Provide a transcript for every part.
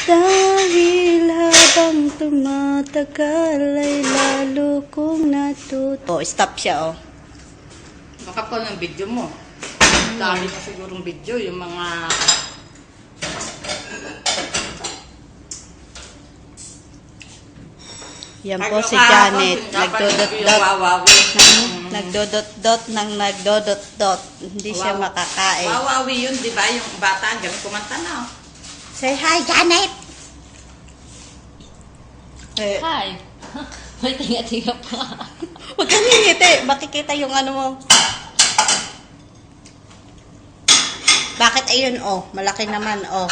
Dahil habang tumatagal ay lalo kong natuto. Oh, stop siya, oh. Makapal ng video mo. Dami pa sigurong video, yung mga... Yan po si Janet. Nagdodot-dot. Nagdodot-dot ng nagdodot-dot. Hindi siya makakain. Wawawi yun, di ba? Yung bata, ganun kumanta na. Say hi, Janet! Hi. May tinga-tinga pa. Huwag kang ngingiti. Makikita yung ano mo. Bakit ayun, oh? Malaki naman, oh.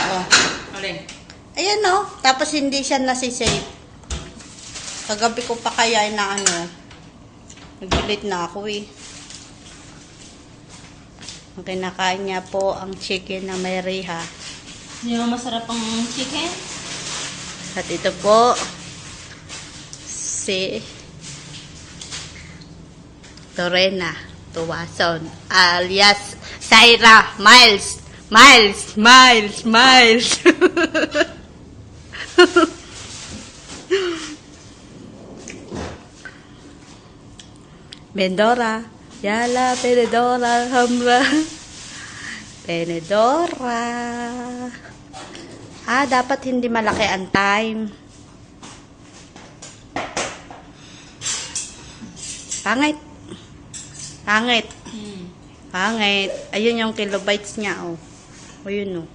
Oh. Alin? Ayan, oh. Tapos hindi siya nasisave. Kagabi ko pa kaya na ano. Nag-delete na ako, eh. Ang kinakain niya po ang chicken na may riha. Hindi mo masarap ang chicken? At ito po, si Lorena Tuwason, alias Syra Miles. Bendora, Yala, Penedora, Hamra. Penedora. Ah, dapat hindi malaki ang time. Pangit. Pangit. Pangit. Ayun yung kilobytes niya, oh. O yun, oh.